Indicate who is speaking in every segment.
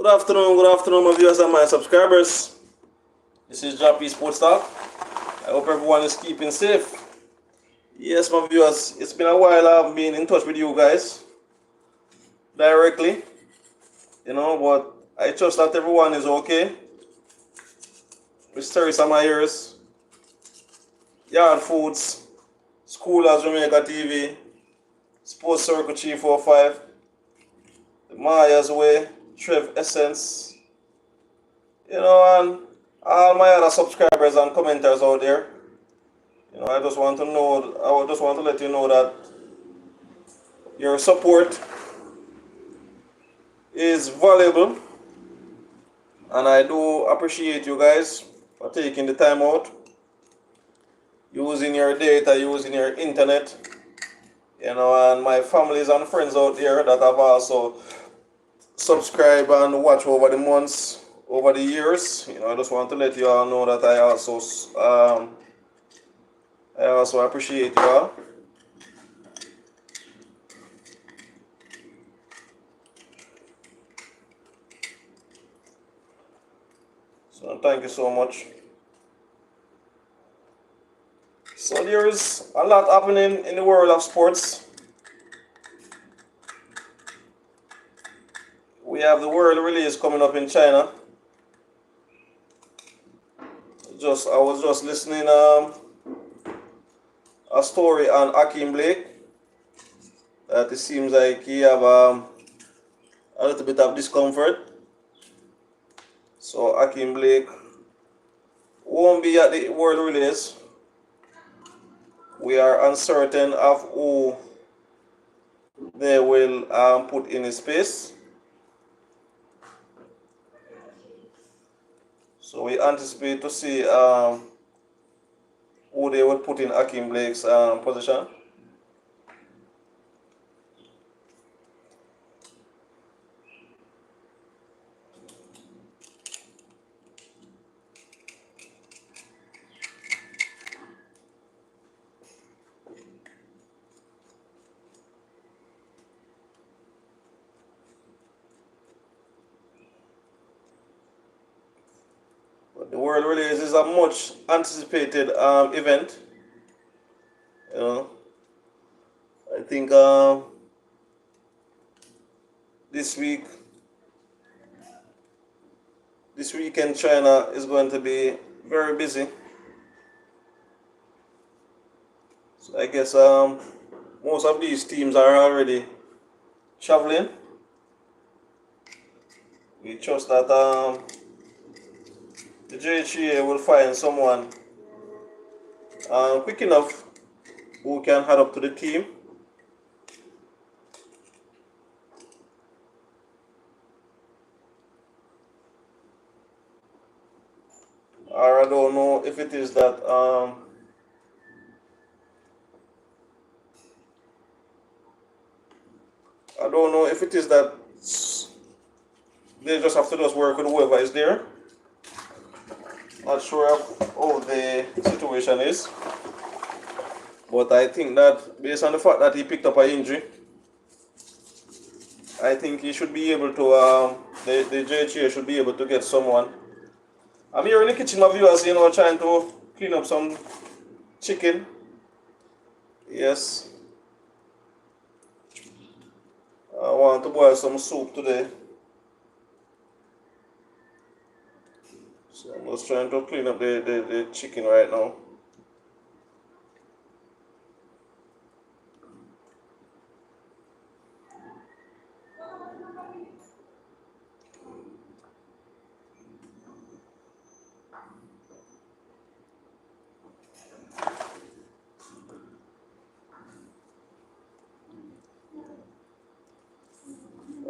Speaker 1: Good afternoon, my viewers and my subscribers. This is Jah-P Sports Talk. I hope everyone is keeping safe. Yes, my viewers, it's been a while I've been in touch with you guys directly, but I trust that everyone is okay. Mysteries on my ears, Yard Foods, School as Jamaica TV, Sports Circle 345, The Maya's Way, Trev Essence, and all my other subscribers and commenters out there. I just want to let you know that your support is valuable, and I do appreciate you guys for taking the time out, using your data, using your internet, and my families and friends out there that have also subscribed and watched over the months, over the years. I just want to let you all know that I also appreciate you all. So thank you so much. So there's a lot happening in the world of sports. We have the world release coming up in China. I was just listening a story on Hakeem Blake that it seems like he have a little bit of discomfort. So Hakeem Blake won't be at the world release. We are uncertain of who they will put in his place. So we anticipate to see who they will put in Hakeem Blake's position. But the world release is a much anticipated event. I think this weekend China is going to be very busy. So I guess most of these teams are already traveling. We trust that the JHA will find someone quick enough who can head up to the team. Or I don't know if it is that they just have to work with whoever is there. Not sure how the situation is, but I think that based on the fact that he picked up an injury, I think he should be able to, the JHA should be able to get someone. I'm here in the kitchen, my viewers, trying to clean up some chicken. Yes. I want to boil some soup today. So I'm just trying to clean up the chicken right now.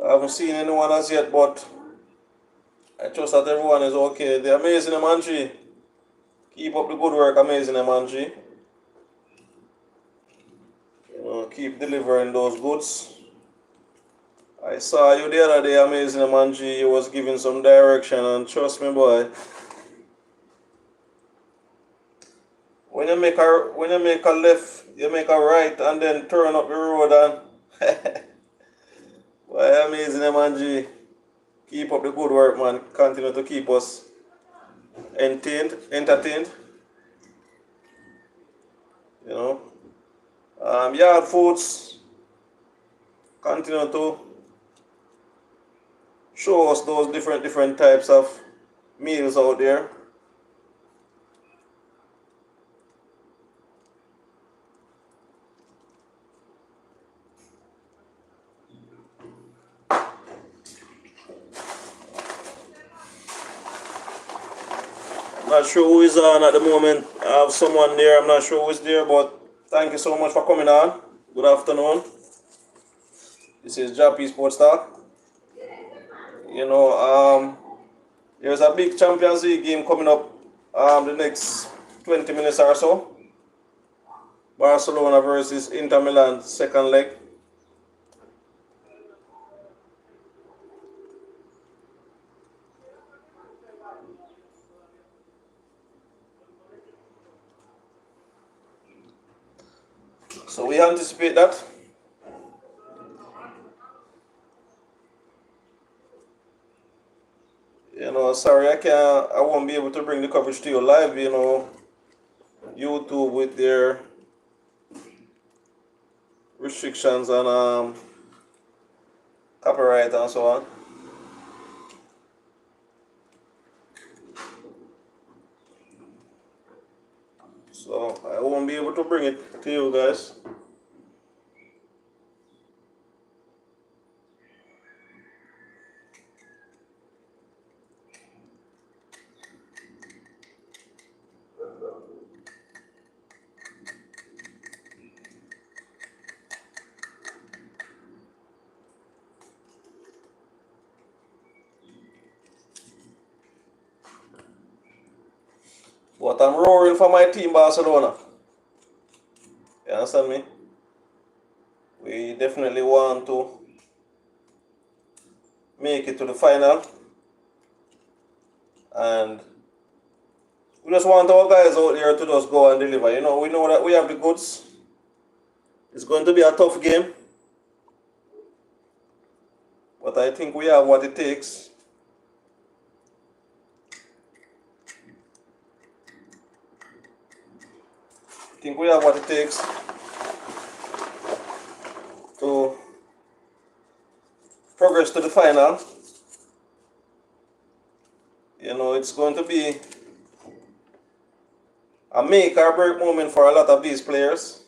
Speaker 1: I haven't seen anyone as yet, but I trust that everyone is okay. The amazing Manji. Keep up the good work, amazing Manji. Keep delivering those goods. I saw you the other day, amazing Manji. You was giving some direction, and trust me, boy. When you make a left, you make a right, and then turn up the road, and boy, amazing Manji. Keep up the good work, man. Continue to keep us entertained. You know. Yard Foods continue to show us those different types of meals out there. Not sure who is on at the moment. I have someone there. I'm not sure who is there, but thank you so much for coming on. Good afternoon. This is Jah-P Sports Talk. You know, there's a big Champions League game coming up the next 20 minutes or so. Barcelona versus Inter Milan, second leg. So we anticipate that. You know, sorry, I won't be able to bring the coverage to you live. You know, YouTube with their restrictions and copyright and so on. So I won't be able to bring it to you guys. But I'm roaring for my team Barcelona. You understand me? We definitely want to make it to the final. And we just want our guys out there to just go and deliver. You know, we know that we have the goods. It's going to be a tough game. But I think we have what it takes. I think we have what it takes to progress to the final. You know, it's going to be a make or break moment for a lot of these players.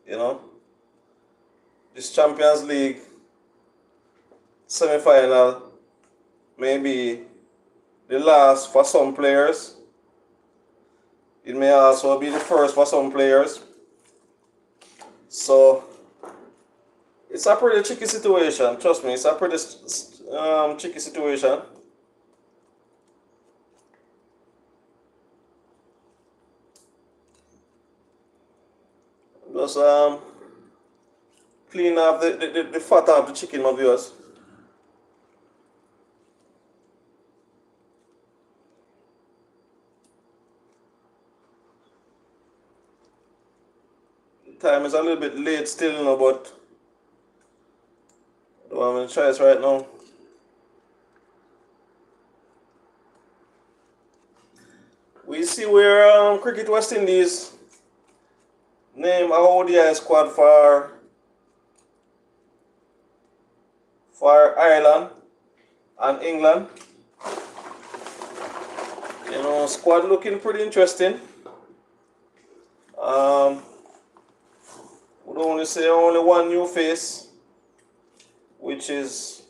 Speaker 1: You know, this Champions League semi-final may be the last for some players. It may also be the first for some players. So it's a pretty tricky situation. Trust me, it's a pretty tricky situation. Just clean up the fat of the chicken, my viewers. The time is a little bit late still, you know, but I don't have any choice right now. We see where Cricket West Indies name a ODI squad for Ireland and England. You know, squad looking pretty interesting. Would only say only one new face, which is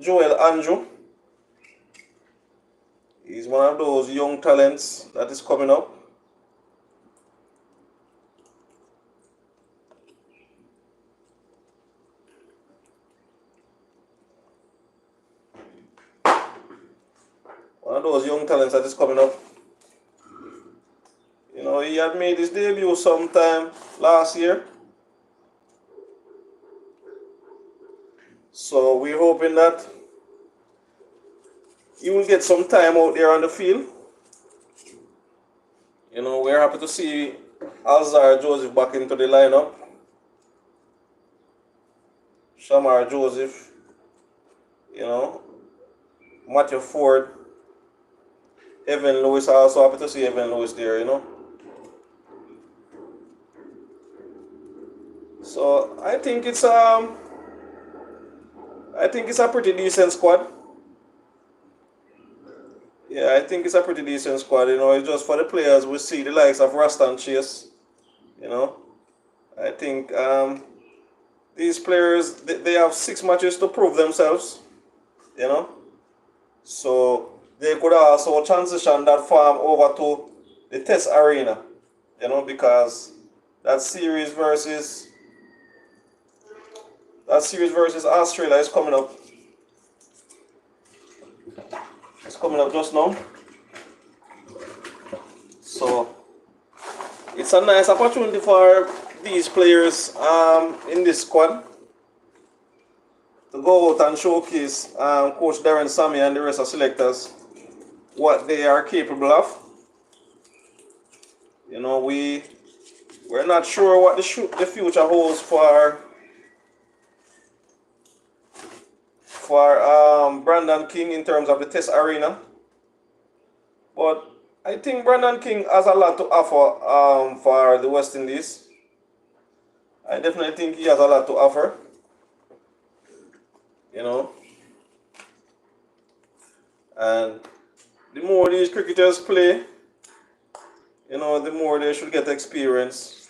Speaker 1: Joel Andrew. He's one of those young talents that is coming up. One of those young talents that is coming up. You know, he had made his debut sometime last year. So we're hoping that he will get some time out there on the field. You know, we're happy to see Alzar Joseph back into the lineup. Shamar Joseph, you know, Matthew Ford, Evan Lewis. Also happy to see Evan Lewis there, you know. So I think it's a pretty decent squad. Yeah, I think it's a pretty decent squad. You know, it's just for the players we see the likes of Rastan Chase. You know, I think these players they have 6 matches to prove themselves. You know, so they could also transition that farm over to the Test Arena. You know, because that series versus Australia is coming up. It's coming up just now. So it's a nice opportunity for these players in this squad to go out and showcase Coach Darren Sammy and the rest of selectors what they are capable of. You know, we're not sure what the future holds for Brandon King in terms of the Test Arena, but I think Brandon King has a lot to offer for the West Indies. I definitely think he has a lot to offer. You know, and the more these cricketers play, you know, the more they should get experience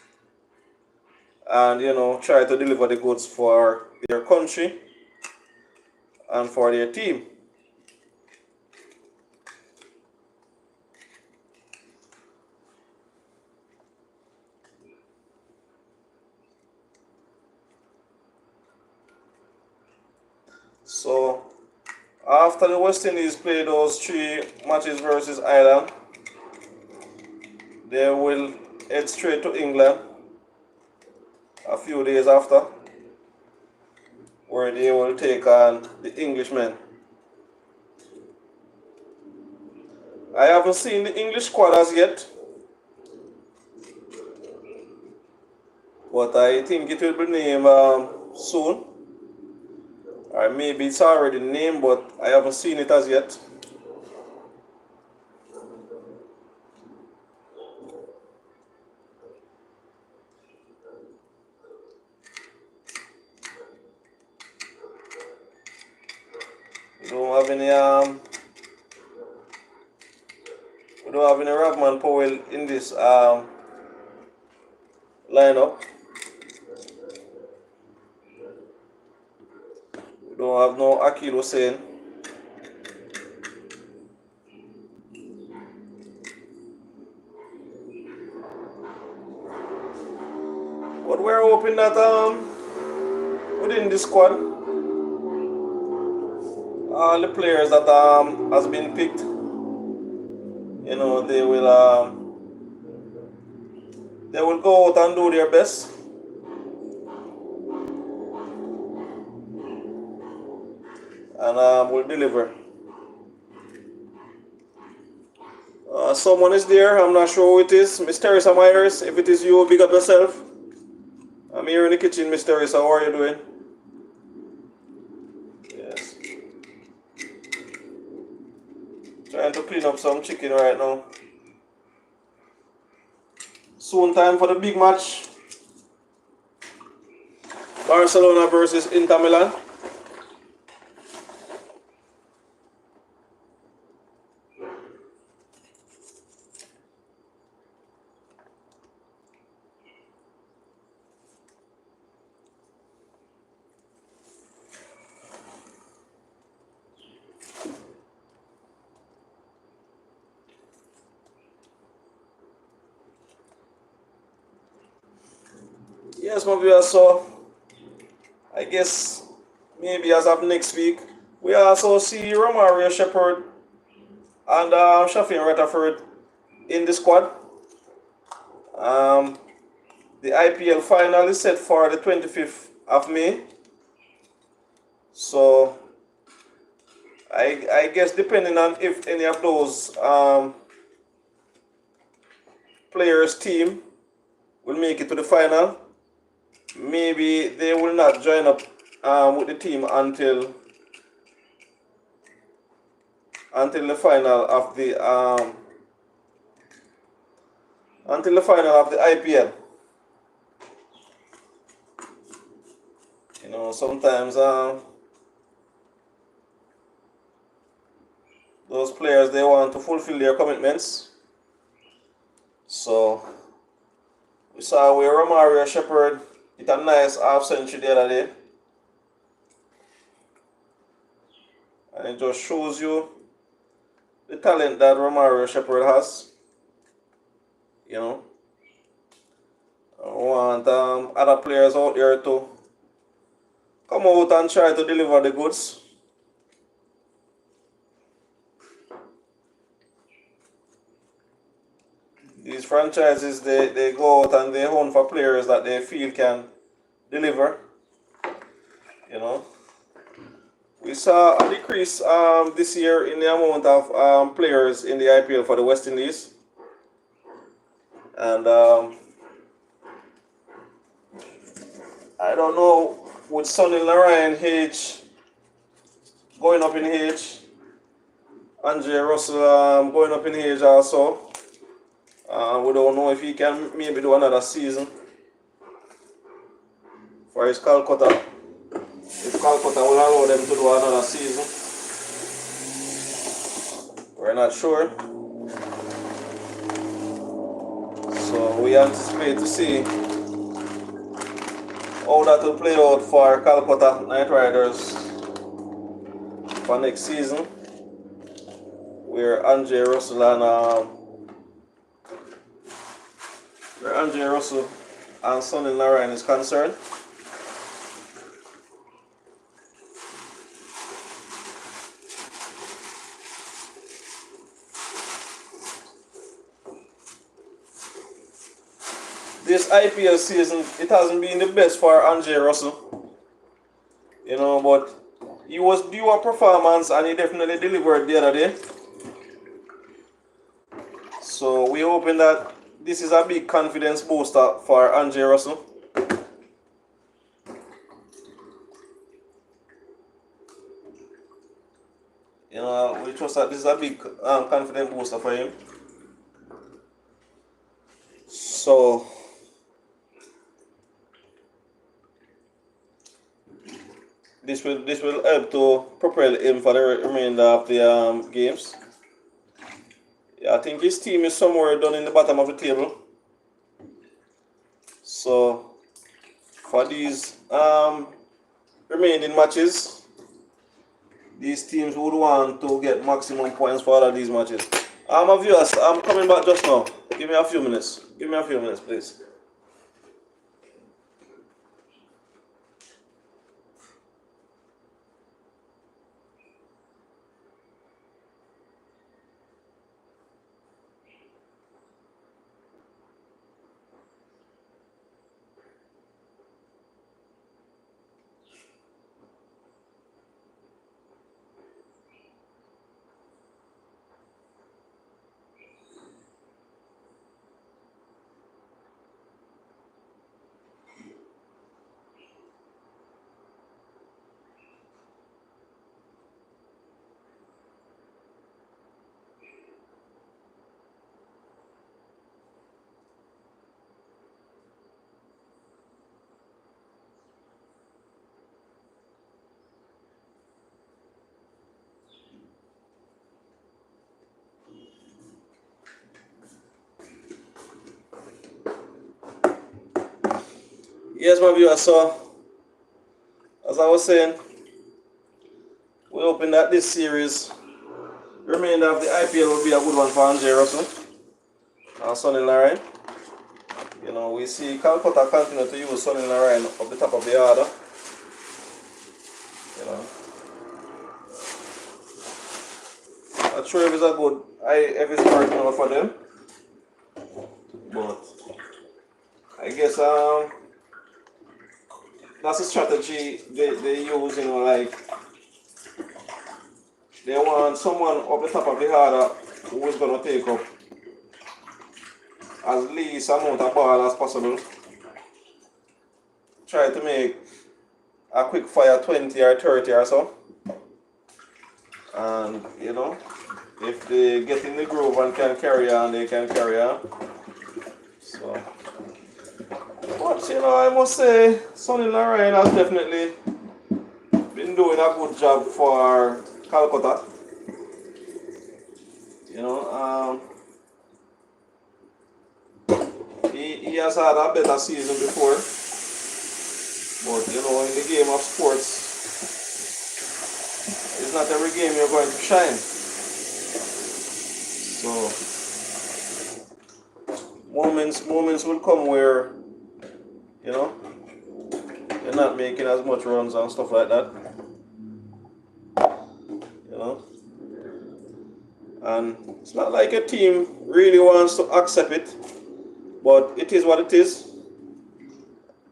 Speaker 1: and, you know, try to deliver the goods for their country and for their team. So after the West Indies play those 3 matches versus Ireland, they will head straight to England a few days after, where they will take on the Englishmen. I haven't seen the English squad as yet, but I think it will be named soon. Or maybe it's already named, but I haven't seen it as yet. We don't have any Ravman Powell in this lineup. We don't have no Akil Hussain. But we're hoping that within this squad, all the players that has been picked, you know, they will go out and do their best. And will deliver. Someone is there. I'm not sure who it is. Miss Teresa Myers. If it is you, big up yourself. I'm here in the kitchen, Miss Teresa. How are you doing? Yes. Trying to clean up some chicken right now. Soon time for the big match. Barcelona versus Inter Milan. Yes, my viewers, so I guess maybe as of next week, we also see Romario Shepherd and Shafin Rutherford in the squad. The IPL final is set for the 25th of May. So I guess depending on if any of those players' team will make it to the final, maybe they will not join up with the team until the final of the IPL. You know, sometimes those players, they want to fulfill their commitments. So we saw where Romario Shepherd hit a nice half century the other day. And it just shows you the talent that Romario Shepherd has. You know, I want other players out there to come out and try to deliver the goods. These franchises, they go out and they hunt for players that they feel can deliver. You know, we saw a decrease this year in the amount of players in the IPL for the West Indies. And I don't know, with Sunil Narayan age going up in age, Andre Russell going up in age also. We don't know if he can maybe do another season for his Calcutta. If Calcutta will allow them to do another season, we're not sure. So we anticipate to see how that will play out for Calcutta Knight Riders for next season, where Andre Russell and Sunil Narayan is concerned. This IPL season, it hasn't been the best for Andre Russell, you know, but he was due a performance and he definitely delivered the other day. So we're hoping that this is a big confidence booster for Andre Russell. You know, we trust that this is a big confidence booster for him. So this will help to propel him for the remainder of the games. Yeah, I think his team is somewhere down in the bottom of the table. So for these remaining matches, these teams would want to get maximum points for all of these matches. My viewers, I'm coming back just now. Give me a few minutes. Give me a few minutes, please. Yes, my viewers, so as I was saying, we're hoping that this series, the remainder of the IPL, will be a good one for Andre Russell and Sunil Narayan. You know, we see Calcutta continue to use Sunil Narayan up the top of the order. You know, not sure if it's a good if it's working out for them, but I guess that's a strategy they use, you know, like they want someone up the top of the order who is going to take up as least amount of ball as possible. Try to make a quick fire 20 or 30 or so. And you know, if they get in the groove and can carry on, they can carry on. So, but you know, I must say, Sonny Lorraine has definitely been doing a good job for Calcutta. You know, he has had a better season before, but you know, in the game of sports, it's not every game you're going to shine. So moments will come where, you know, you're not making as much runs and stuff like that. You know, and it's not like a team really wants to accept it, but it is what it is.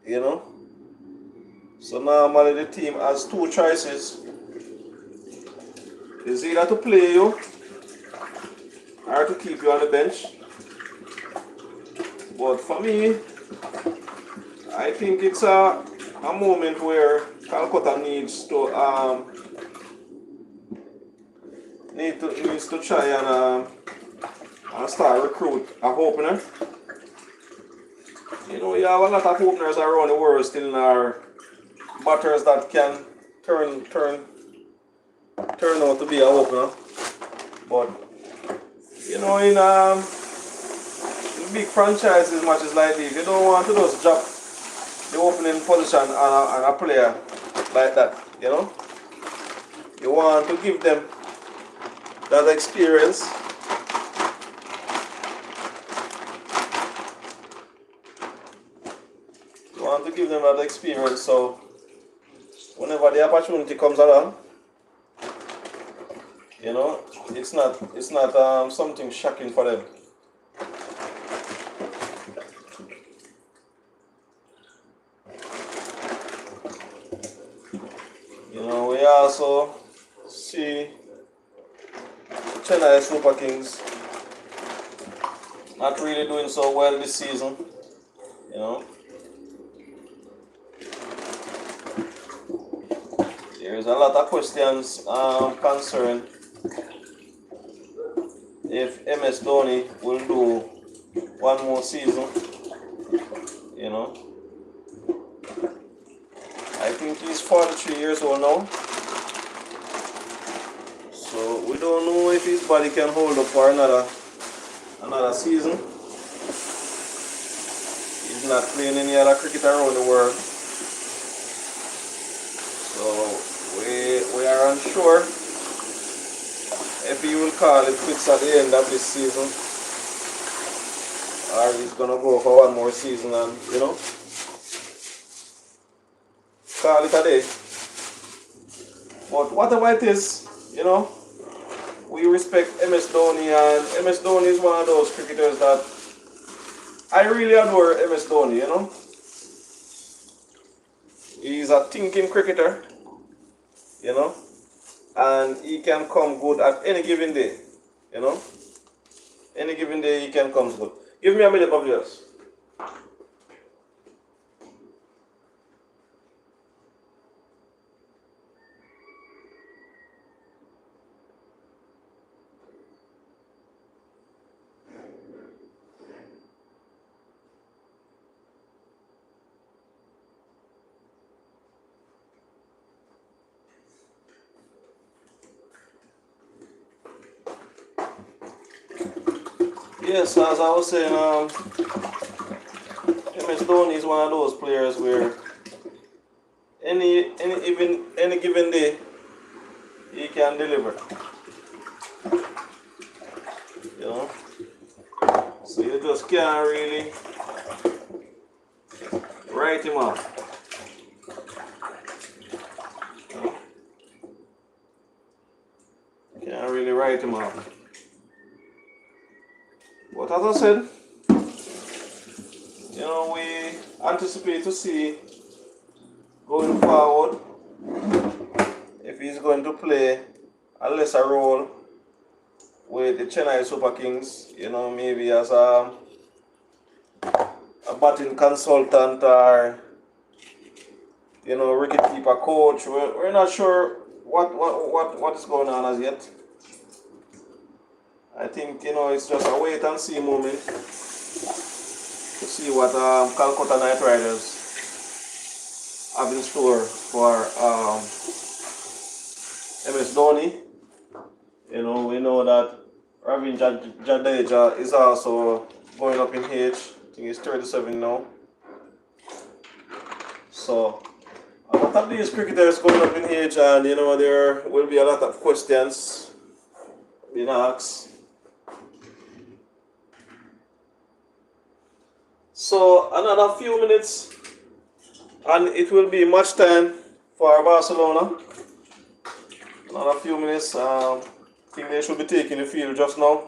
Speaker 1: You know. So normally the team has two choices. It's either to play you or to keep you on the bench. But for me, I think it's a moment where Calcutta needs to try and start recruit a opener. You know, you have a lot of openers around the world still in our batters that can turn out to be a opener. But you know, in big franchises matches like this, you don't want to just drop the opening position on a player like that, you know. You want to give them that experience. You want to give them that experience, so whenever the opportunity comes along, you know, it's not something shocking for them. You know, we also see Chennai Super Kings not really doing so well this season. You know, there's a lot of questions concerned if MS Dhoni will do one more season. You know, I think he's 43 years old now, so we don't know if his body can hold up for another season. He's not playing any other cricket around the world, so we are unsure if he will call it quits at the end of this season, or he's gonna go for one more season and, you know, call it a day. But whatever it is, you know, we respect MS Dhoni, and MS Dhoni is one of those cricketers that I really adore. MS Dhoni, you know. He's a thinking cricketer, you know, and he can come good at any given day, you know. Any given day he can come good. Give me a minute of yours. Yes, as I was saying, MS Dhoni is one of those players where any given day he can deliver. You know, so you just can't really write him off. You know? Can't really write him off. But as I said, you know, we anticipate to see going forward if he's going to play a lesser role with the Chennai Super Kings, you know, maybe as a batting consultant or Ricky keeper coach. We're not sure what is going on as yet. I think it's just a wait and see moment to see what Calcutta Knight Riders have in store for MS Dhoni. We know that Ravin Jadeja is also going up in age. I think he's 37 now. So a lot of these cricketers going up in age, and there will be a lot of questions being asked. So another few minutes, and it will be match time for Barcelona. Another few minutes. I think they should be taking the field just now.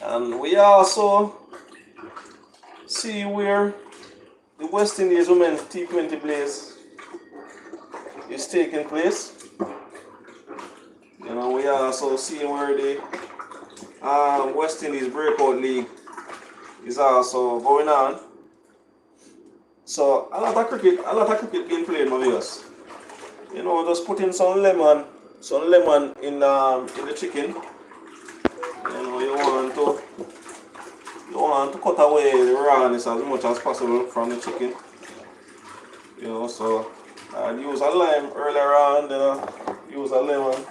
Speaker 1: And we also see where the West Indies Women's T20 Blaze is taking place. We also see where the West Indies Breakout League is also going on. So a lot of cricket being played, my viewers. Just putting some lemon in the chicken. You want to cut away the rawness as much as possible from the chicken. So I use a lime earlier on, then I use a lemon.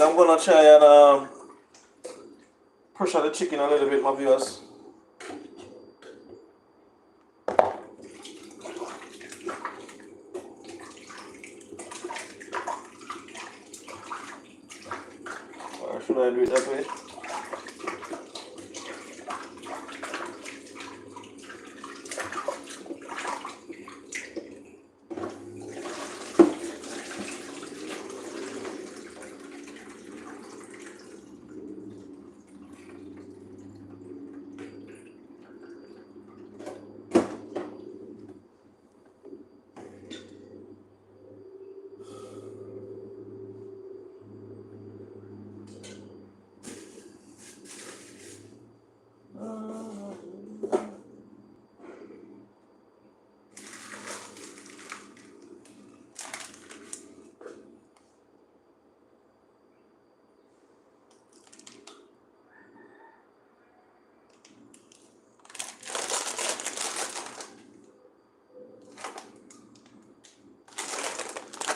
Speaker 1: I'm gonna try and pressure the chicken a little bit, my viewers. Or should I do it that way?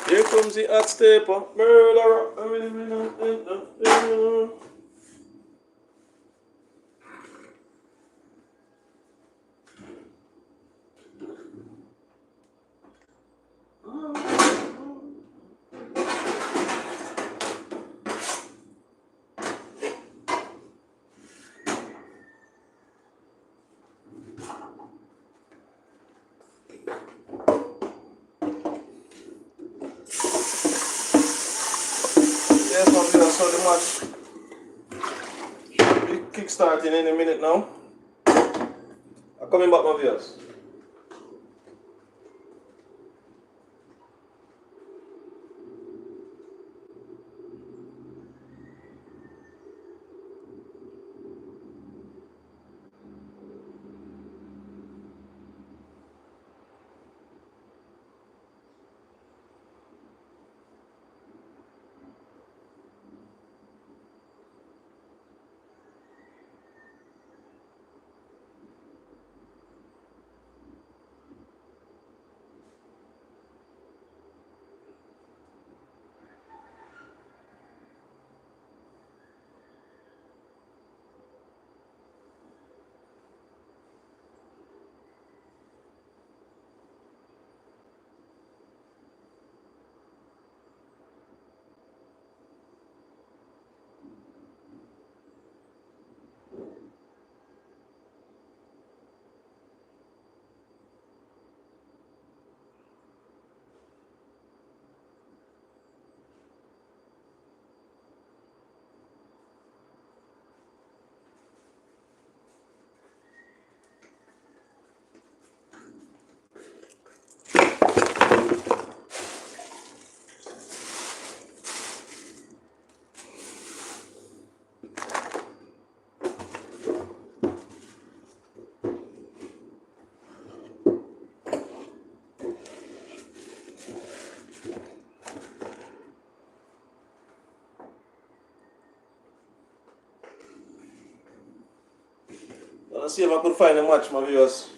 Speaker 1: Here comes the hot stepper, murderer. Yes, my viewers, so the match should be kick-starting any minute now. I'm coming back, my viewers. Let's see if I could find a match, my viewers.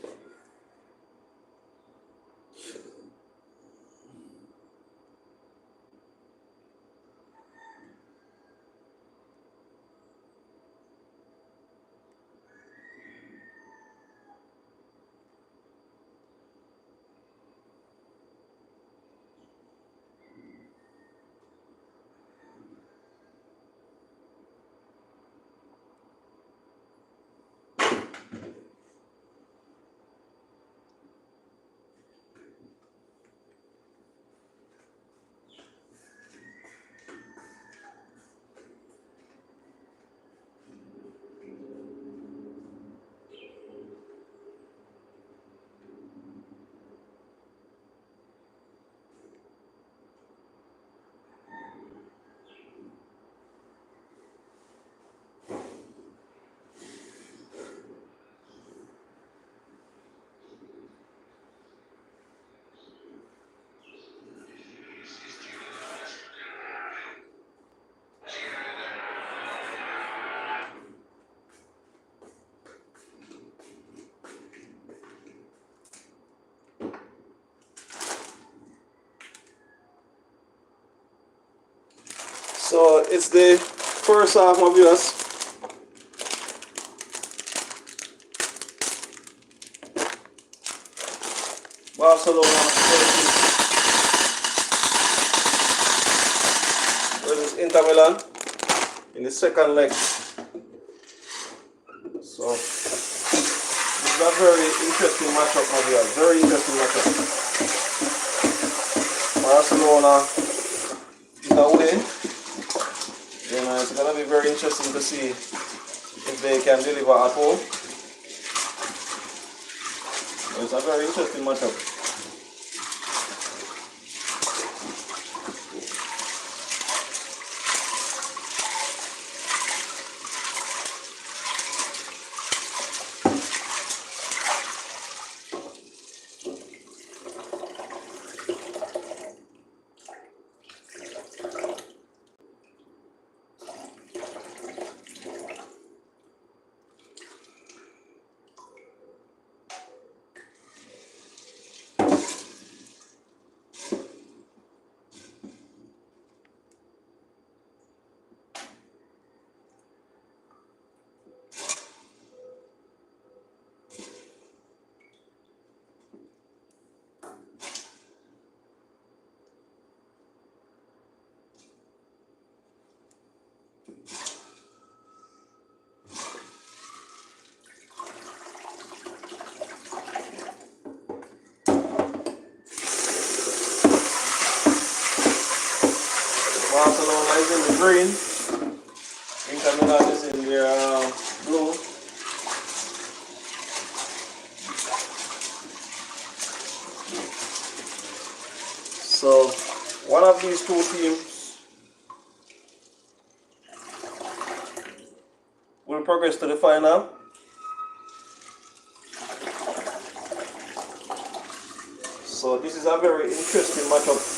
Speaker 1: So it's the first half, my viewers. Barcelona versus Inter Milan in the second leg. So this is a very interesting matchup, my viewers. Very interesting matchup. Barcelona is away. It's going to be very interesting to see if they can deliver at home. It's a very interesting matchup. Barcelona is in the green. Inter Milan is in the blue. So one of these two teams will progress to the final. So this is a very interesting matchup.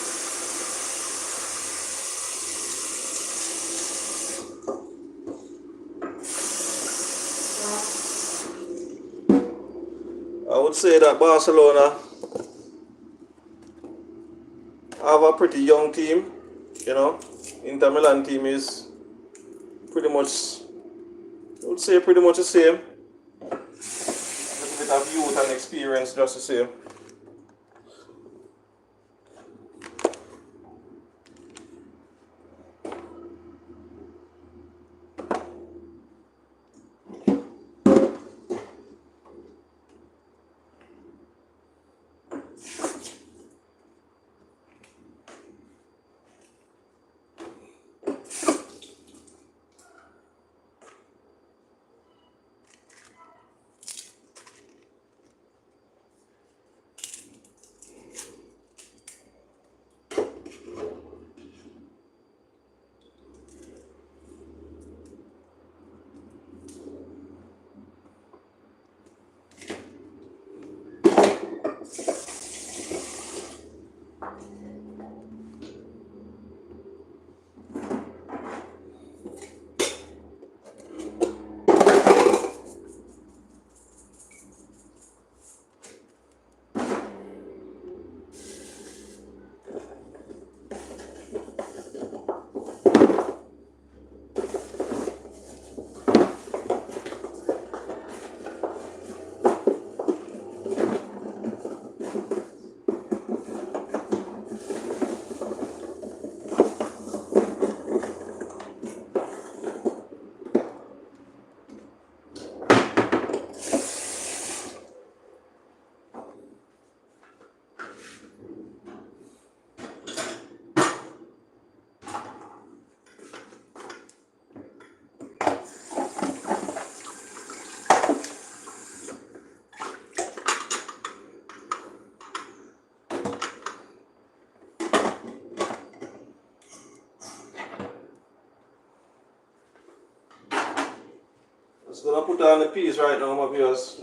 Speaker 1: I would say that Barcelona have a pretty young team, Inter Milan team is pretty much, I would say pretty much the same. A little bit of youth and experience, just the same. Just gonna put on the peas right now, my viewers.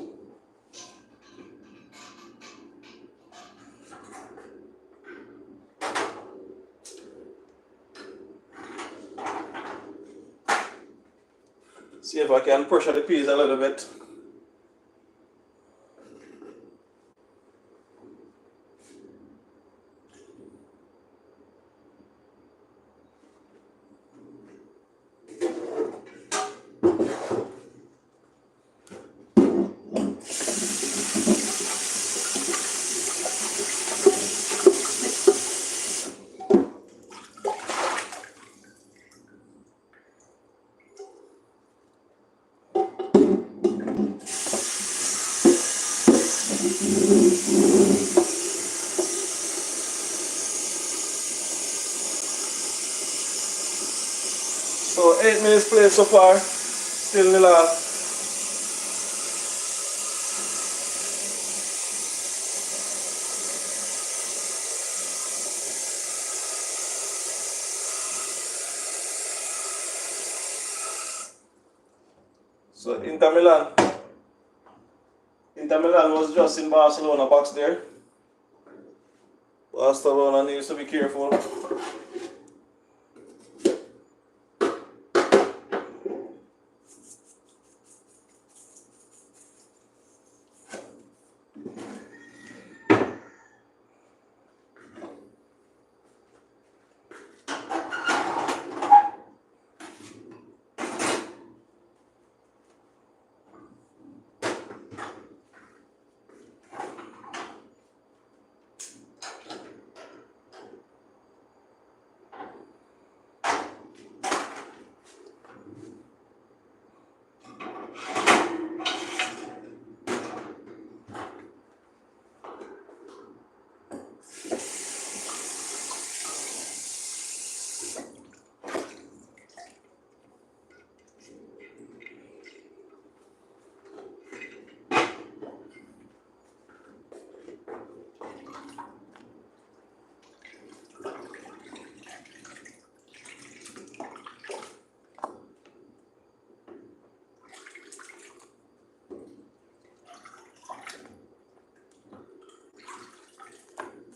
Speaker 1: See if I can pressure the peas a little bit. So 8 minutes played so far, still nil all. So Inter Milan was just in Barcelona box there. Barcelona needs to be careful.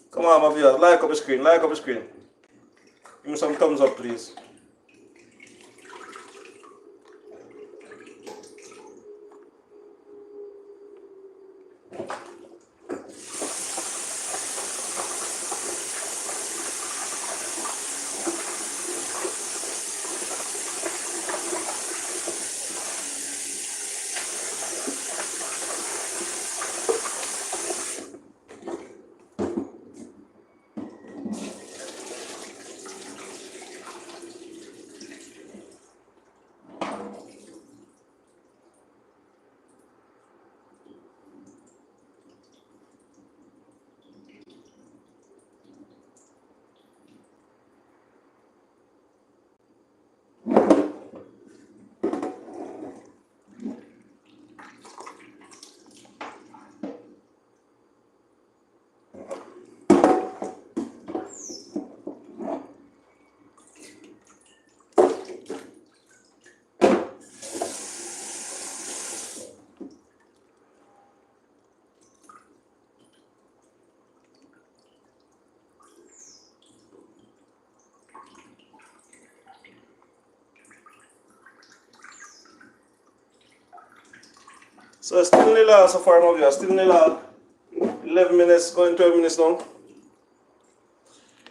Speaker 1: Come on, my viewers, like up the screen, like up the screen. Give me some thumbs up, please. So still nil all so far, my viewers, still nil all. 11 minutes, going 12 minutes now.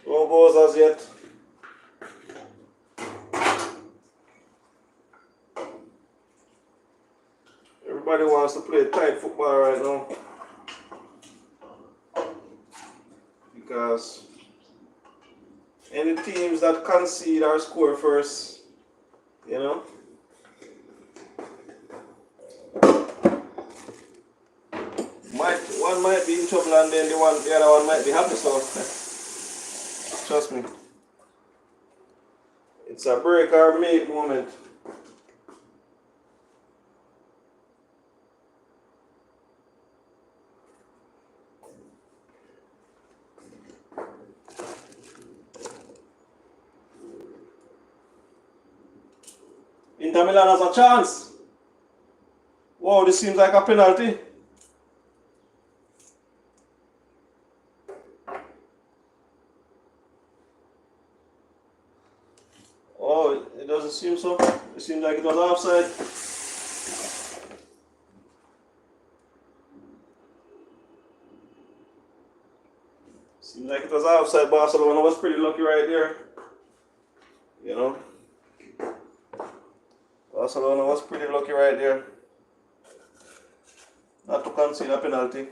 Speaker 1: No goals as yet. Everybody wants to play tight football right now. Because any teams that concede or score first, you know, one might be in trouble and then the other one might be happy, so trust me. It's a break or make moment. Inter Milan has a chance. Wow, this seems like a penalty. Oh, it doesn't seem so. It seems like it was offside. Seems like it was offside. Barcelona was pretty lucky right there. You know? Barcelona was pretty lucky right there. Not to concede a penalty.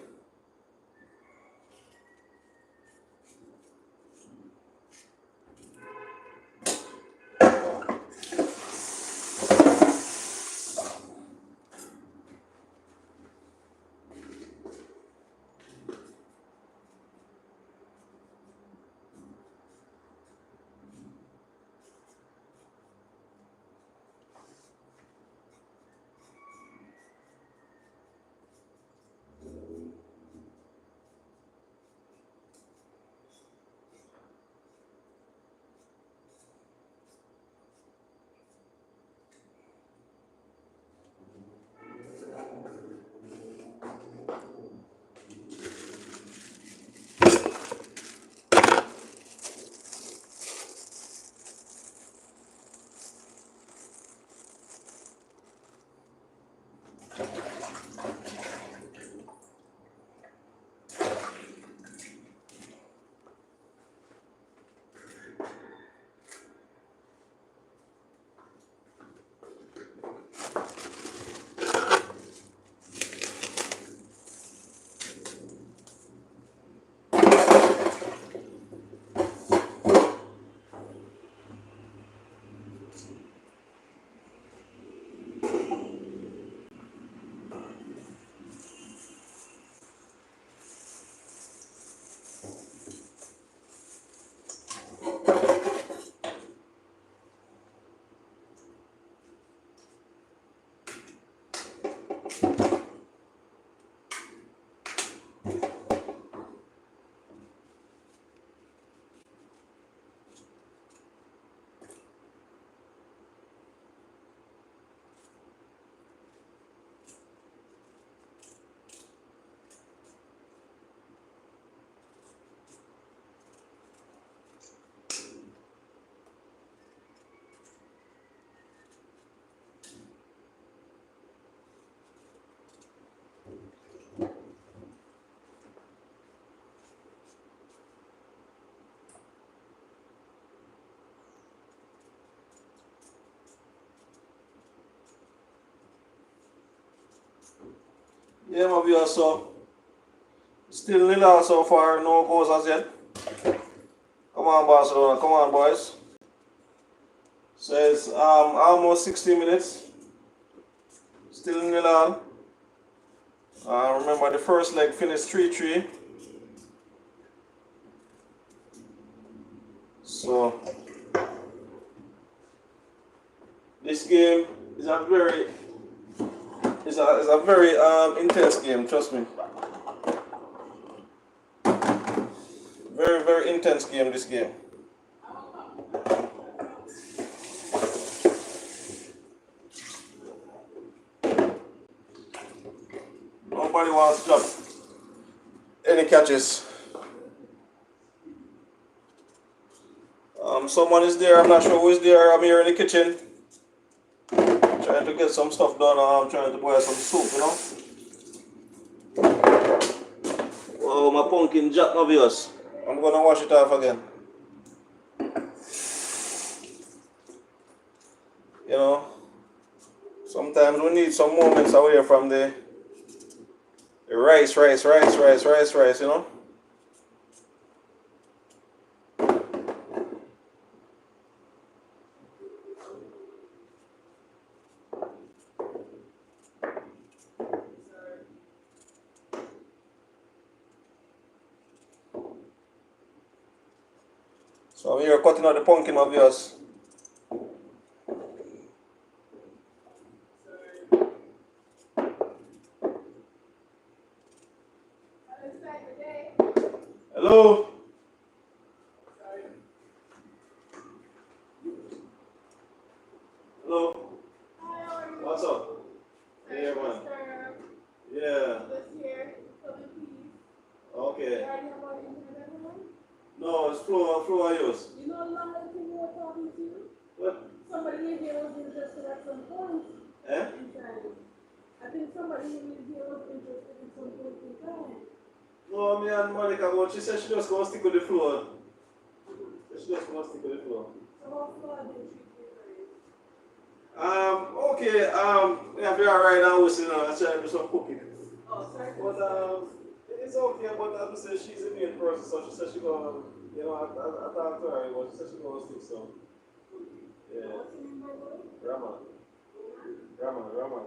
Speaker 1: Yeah, my viewers, so still nil so far, no goals as yet. Come on, Barcelona, come on, boys. So it's almost 60 minutes. Still nil all. Remember the first leg finished 3-3. So this game is a very intense game, trust me. Very, very intense game, this game. Nobody wants to drop any catches. Someone is there, I'm not sure who is there. I'm here in the kitchen trying to get some stuff done. I'm trying to boil some soup, you know. Oh, my pumpkin jack, obvious. I'm gonna wash it off again. You know, sometimes we need some moments away from the rice, you know. So I'm here cutting out the pumpkin, obvious. Hello? Hello? What's up? Hey, man.
Speaker 2: somebody in here was interested at some point
Speaker 1: Eh?
Speaker 2: in time. I think somebody in here was interested in some point in time.
Speaker 1: No, me and Monica, but she said she just gonna stick with the floor. She just gonna stick with the floor.
Speaker 2: So how far did you treat it?
Speaker 1: Okay, yeah, we are right now, we're sitting down, I'm trying to do some cooking.
Speaker 2: Oh, sorry.
Speaker 1: But, it's okay, but as I said, she's a main person, so she said she gonna, you know, I talked to her, but she said she gonna stick some. Yeah.
Speaker 2: What's your name, by the way?
Speaker 1: Raman.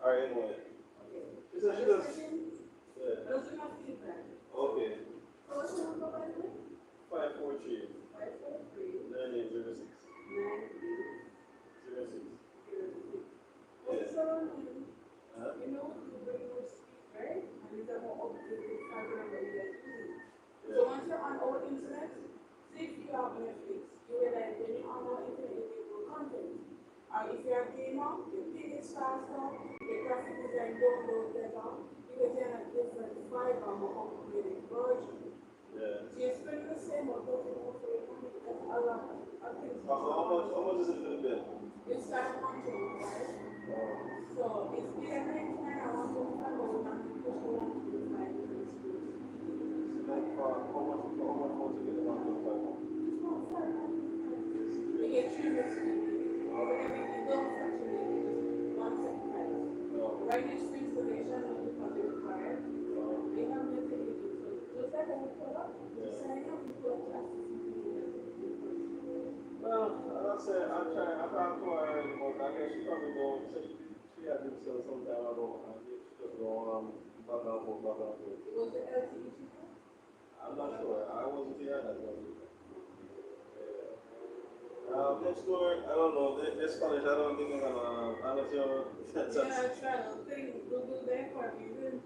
Speaker 1: Alright, anyway. She said she just, yeah.
Speaker 2: Those are my feedback.
Speaker 1: Okay.
Speaker 2: What's your number, by the way?
Speaker 1: 543
Speaker 2: 543
Speaker 1: 9806. 06.
Speaker 2: Also, you know, the regular speed, right? And these are more updated program that you guys use. So once you're on our internet, say if you have Netflix, you realize when you're on our internet, you get more content. If you're a gamer, your ping is faster, your graphic design download better, you can get a different vibe or more upgraded version.
Speaker 1: Yeah.
Speaker 2: So you're spending the same or doing more for your money because a lot of things.
Speaker 1: How much is it for the bill?
Speaker 2: You start control, right? So it's either 99 or 125 and you push the 125 minutes.
Speaker 1: Like, how much to get the 125?
Speaker 2: You get 3 minutes. Over everything don't fluctuate, just 1 second price. Right next to installation of the project required, they have no technical. So just like when we pull up, sign up, you pull up to access.
Speaker 1: Well, I'll say, I can't call her anymore, but I guess she probably don't, she had to sell some time ago, and she just go, back and forth.
Speaker 2: Was the LTE cheaper?
Speaker 1: I'm not sure, I wasn't here at that time. Next door, I don't know, this college, I don't think they're gonna, unless you're,
Speaker 2: Yeah, try to think, Google there for you.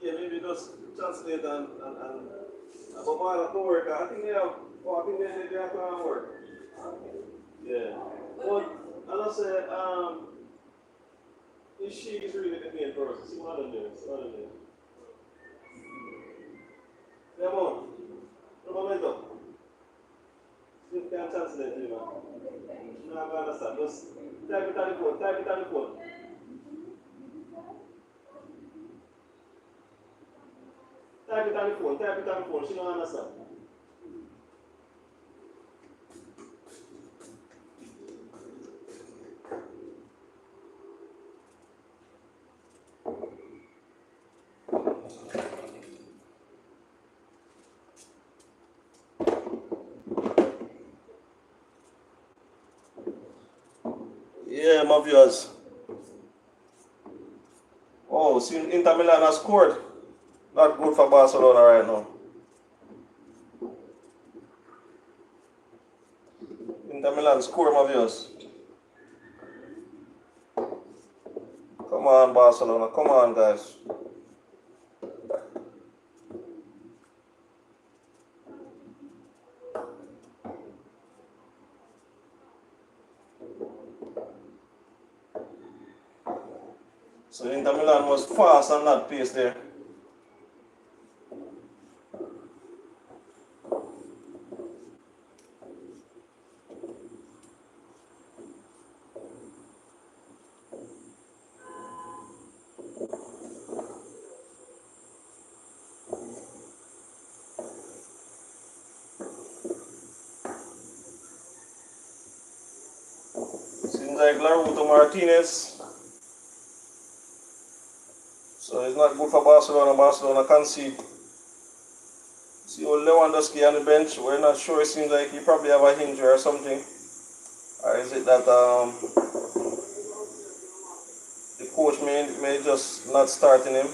Speaker 1: yeah, maybe just translate and but while at work, I think they have, they have to work.
Speaker 2: Okay.
Speaker 1: Yeah. But, as I said, she is really the main person. See what I'm doing. Come on. Un momento. You can't translate, you know. No, I don't understand. Just type it on the phone. Type it on the phone. She don't understand. Yeah, my viewers. Oh, see, Inter Milan has scored. Not good for Barcelona right now. Inter Milan score, my viewers. Come on, Barcelona. Come on, guys. So Inter Milan was fast on that pace there. Seems like Laruto Martinez. So it's not good for Barcelona. Barcelona concede. See old Lewandowski on the bench. We're not sure. It seems like he probably have an injury or something. Or is it that the coach may just not starting him?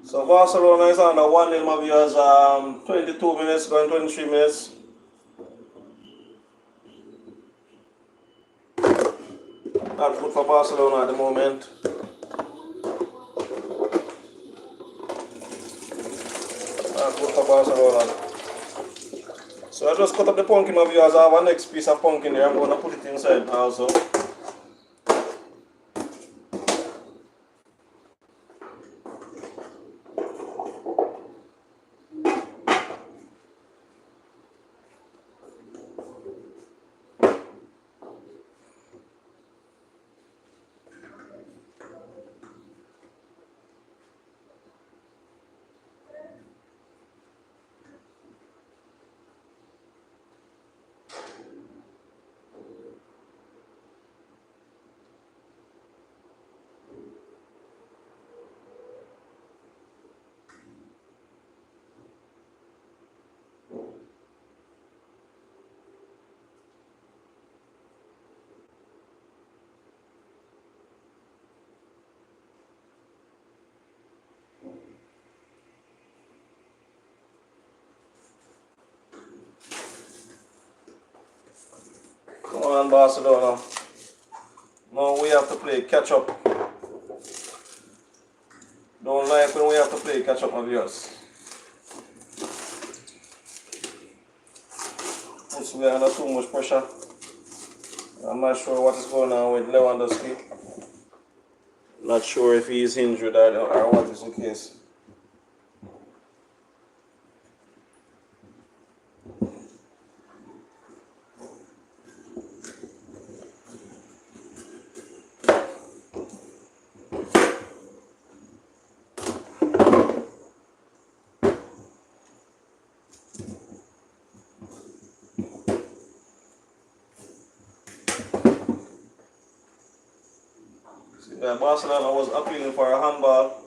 Speaker 1: So Barcelona is on the 1-0, my viewers. 22 minutes, going 23 minutes. Not good for Barcelona at the moment. Not good for Barcelona. So I just cut up the pumpkin, my viewers. I have a next piece of pumpkin there. I'm going to put it inside also. on Barcelona. Now we have to play catch up. Don't like when we have to play catch up, my viewers. Puts me under too much pressure. I'm not sure what is going on with Lewandowski. Not sure if he is injured or what is the case. Barcelona was appealing for a handball.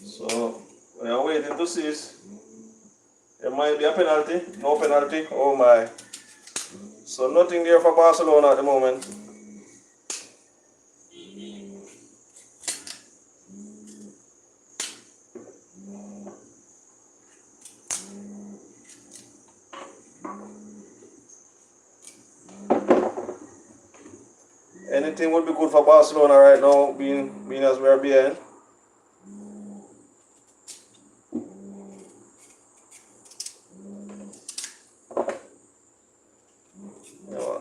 Speaker 1: So we are waiting to see it. There might be a penalty. No penalty. Oh my. So nothing there for Barcelona at the moment. Anything would be good for Barcelona right now, being as we are behind.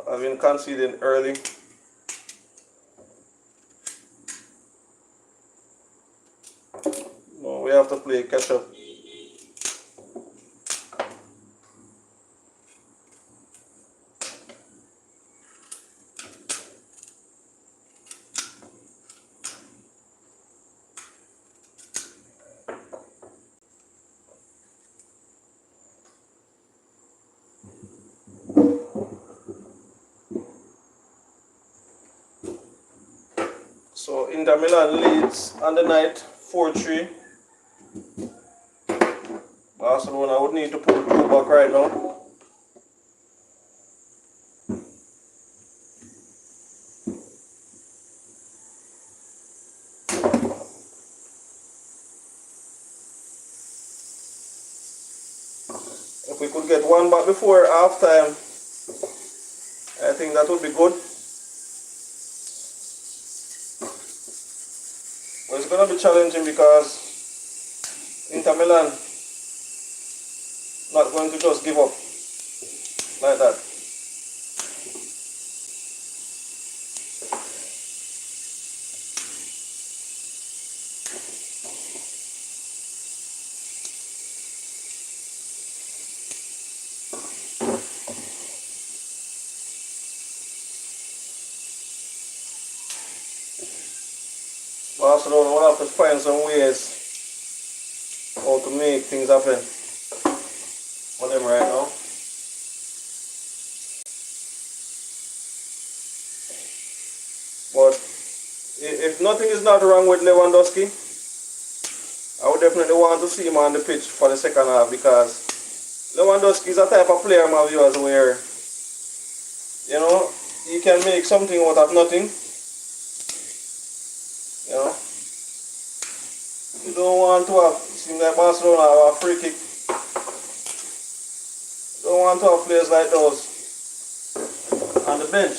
Speaker 1: I've been conceding early. No, we have to play catch up. So Inter Milan leads on the night 4-3. Barcelona would need to pull 2 back right now. If we could get 1 back before half time, I think that would be good. But it's going to be challenging because Inter Milan not going to just give up like that. Barcelona will have to find some ways how to make things happen for them right now. But if nothing is not wrong with Lewandowski, I would definitely want to see him on the pitch for the second half, because Lewandowski is a type of player, my viewers, where, you know, he can make something out of nothing. You know, you don't want to have, seems like Barcelona have a free kick. You don't want to have players like those on the bench.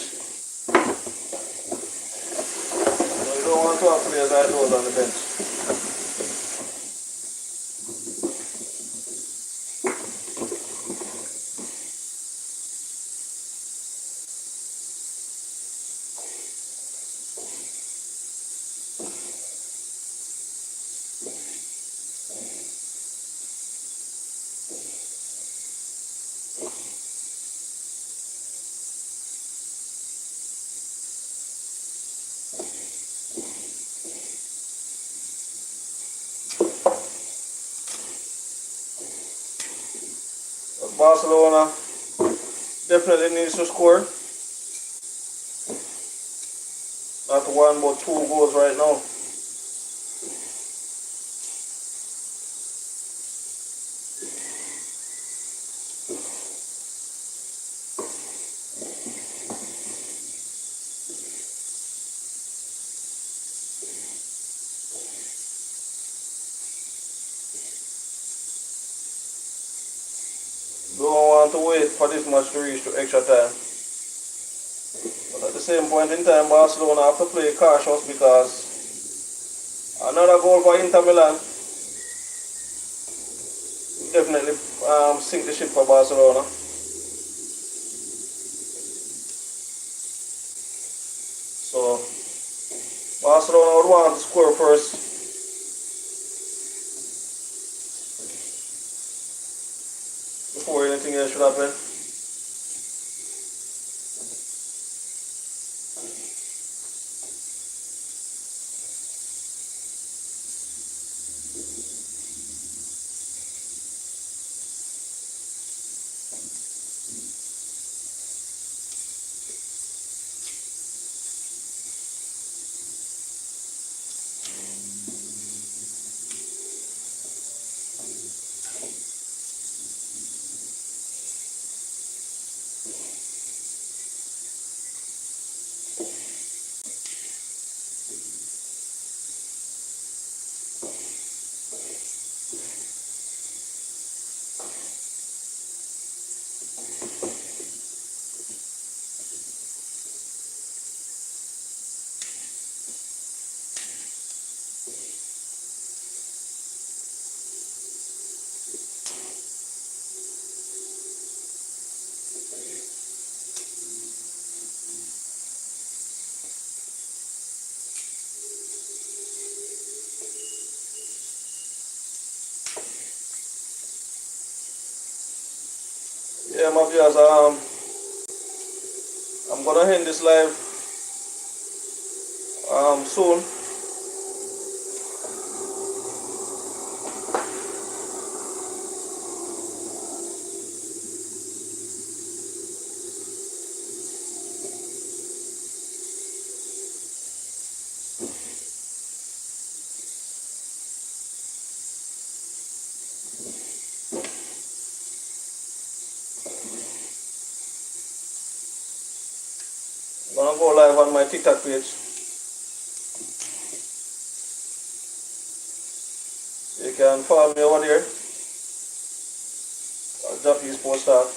Speaker 1: You don't want to have players like those on the bench. Barcelona definitely needs to score. Not one but two goals right now. Don't want to wait for this match to reach to extra time. But at the same point in time, Barcelona have to play cautious because another goal for Inter Milan definitely sink the ship for Barcelona. So Barcelona would want to score first before anything else should happen. Yeah, my viewers, I'm gonna end this live soon. I'm gonna go live on my TikTok page. You can follow me over there. Jah-P Sports Talk.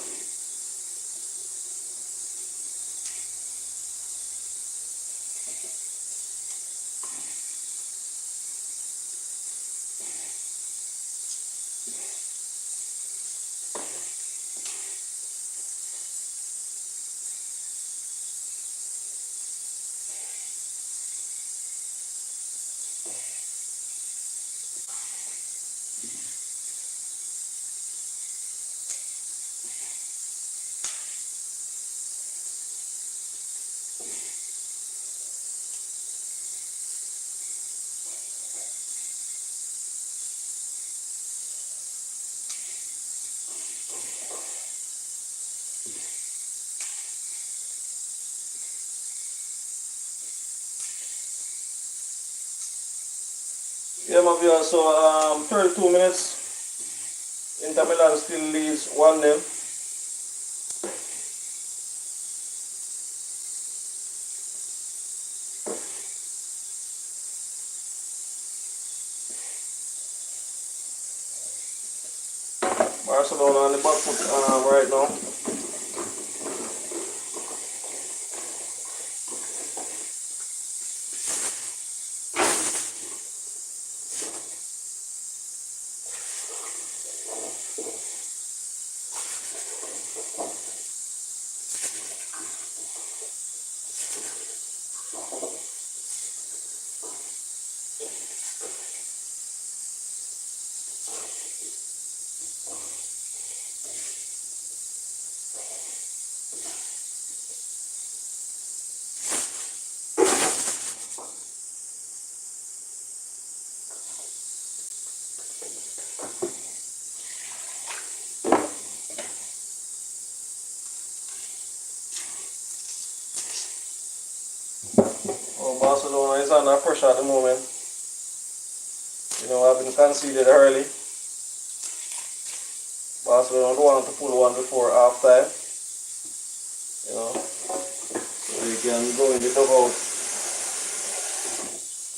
Speaker 1: Yeah, my viewers, so 32 minutes. Inter Milan still leads 1-0. Barcelona on the back foot right now. Barcelona is under pressure at the moment. You know, having conceded early. Barcelona don't want to pull one before half time. You know, so they can go in the dugout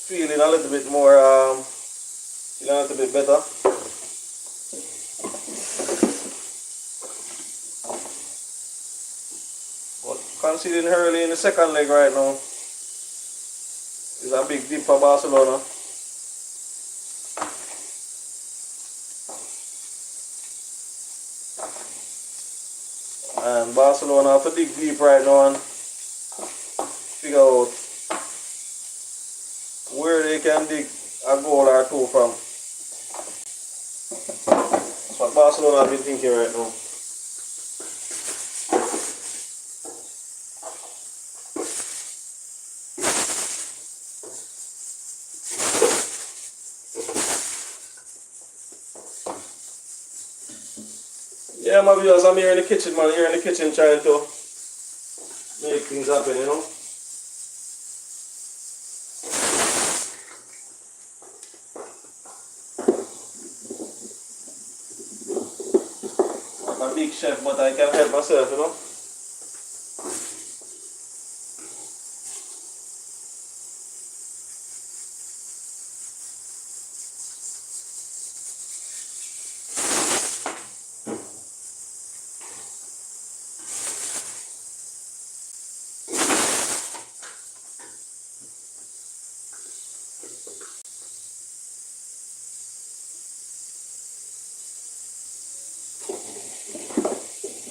Speaker 1: feeling a little bit more, feeling a little bit better. But conceding early in the second leg right now is a big dip for Barcelona. And Barcelona have to dig deep right now and figure out where they can dig a goal or two from. That's what Barcelona have been thinking right now. Yeah, my viewers, I'm here in the kitchen, man. Here in the kitchen trying to make things happen, you know. I'm a big chef, but I can help myself, you know.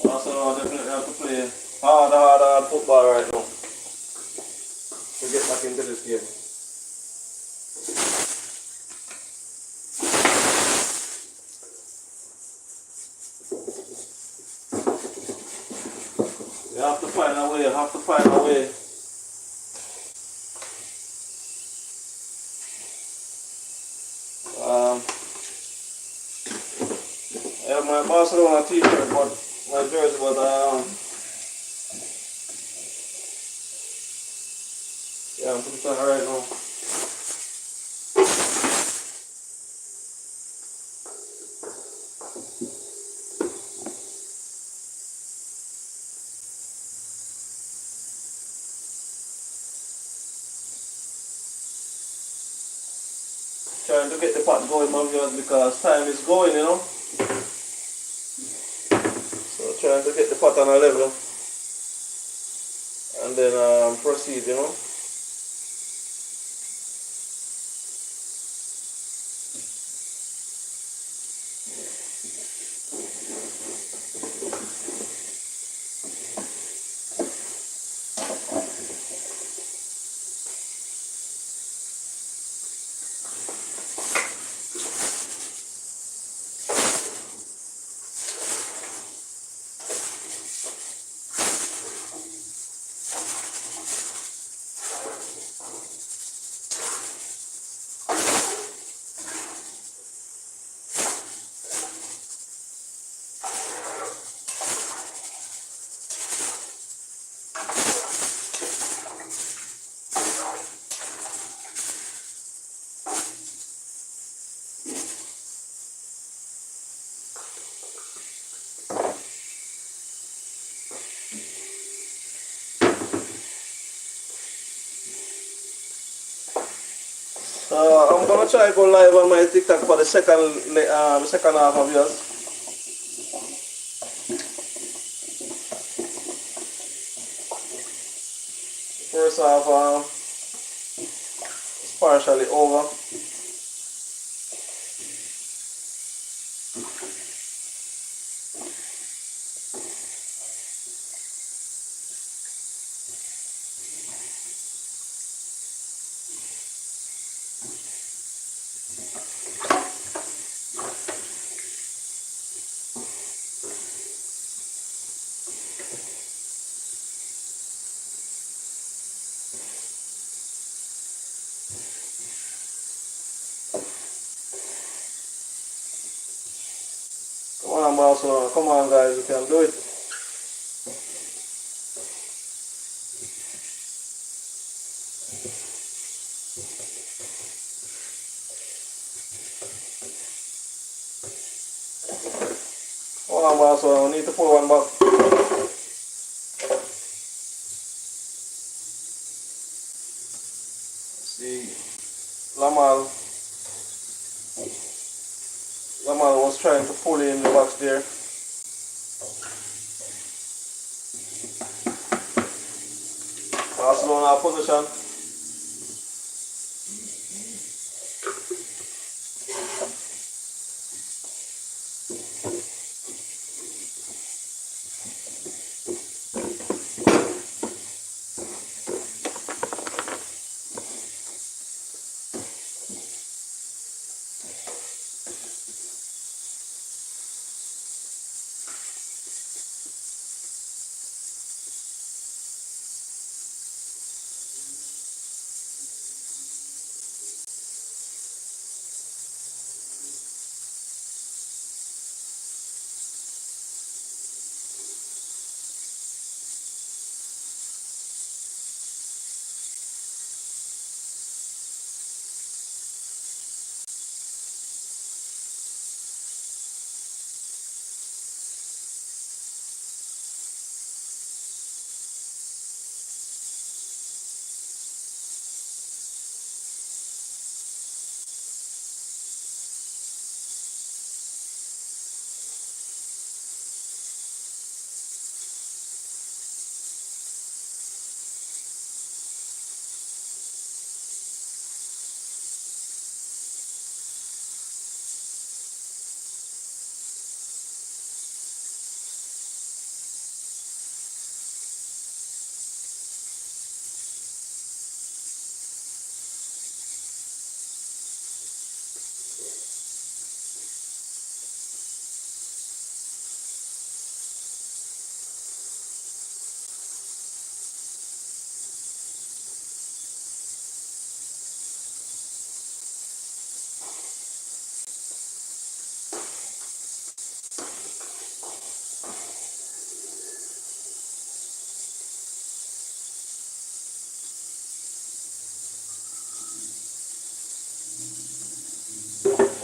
Speaker 1: Barcelona definitely have to play hard football right now to get back into this game. You have to find a way, Um, I have my Barcelona t-shirt, but my jersey, but yeah, I'm pretty tired right now. Trying to get the pot going, my viewers, because time is going, you know. So trying to get the pot on a level and then proceed, you know. I'm gonna try to go live on my TikTok for the second half of yours. First half is partially over. Come on, Barcelona. Come on, guys. You can do it. Hold on, boss, so I need to pour one back. See, Lamal was trying to pull in the box there. Barcelona position.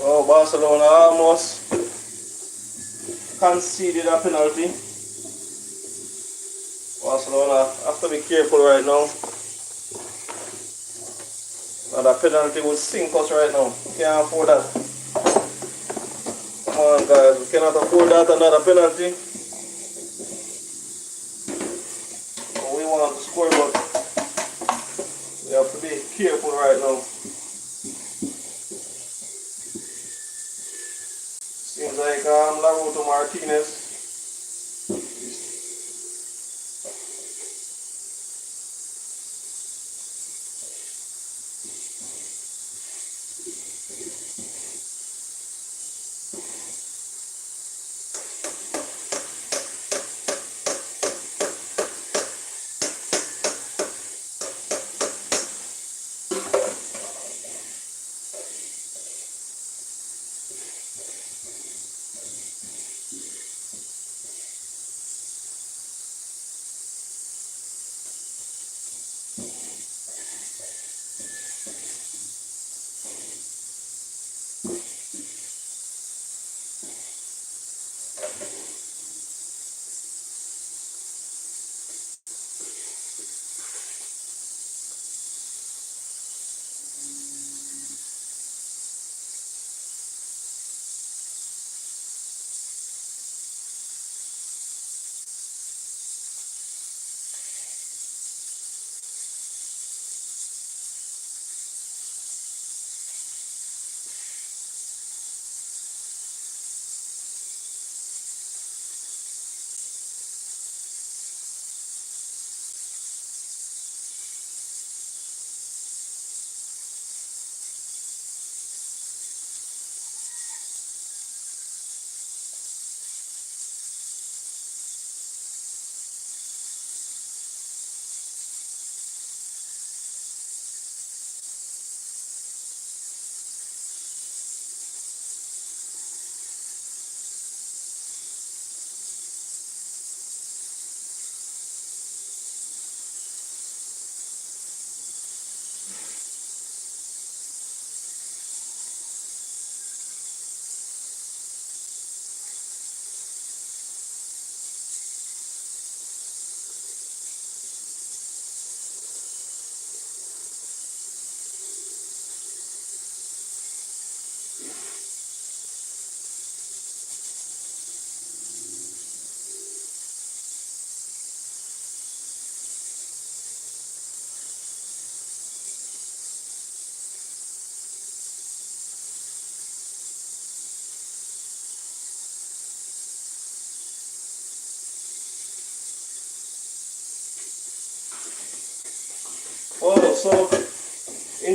Speaker 1: Oh, Barcelona almost conceded a penalty. Barcelona have to be careful right now. That penalty will sink us right now. Can't afford that. Come on, guys, we cannot afford that another penalty. We want to score, but we have to be careful right now. Seems like Laruto Martinez.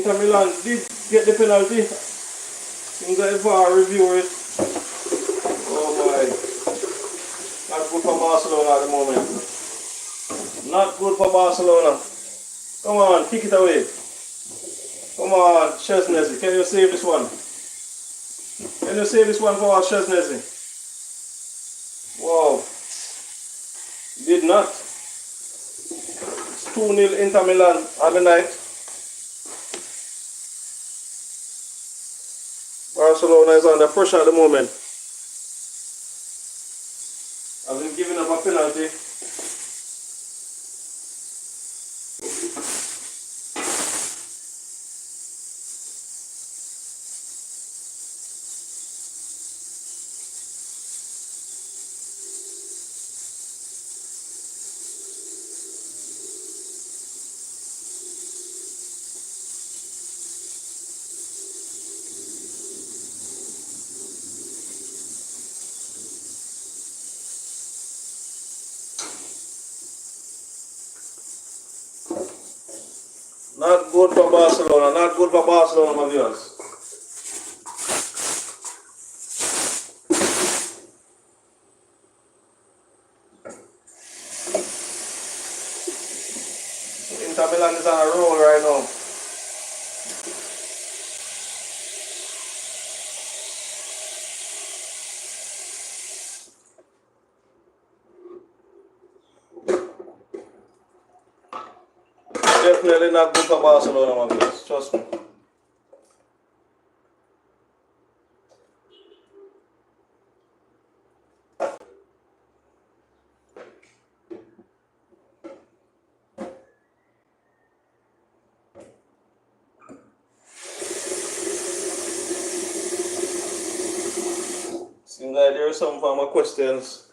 Speaker 1: Inter Milan did get the penalty. Seems like the VAR review it. Oh my. Not good for Barcelona at the moment. Not good for Barcelona. Come on, kick it away. Come on, Chesney. Can you save this one? Can you save this one for us, Chesney? Wow. Did not. It's 2-0 Inter Milan at the night. Barcelona is under pressure at the moment. I've been giving up a penalty. Not good for Barcelona, not good for Barcelona, my viewers. Inter Milan is on a roll right now. Definitely not good for Barcelona, my viewers. Trust me. Seems like there are some form of questions.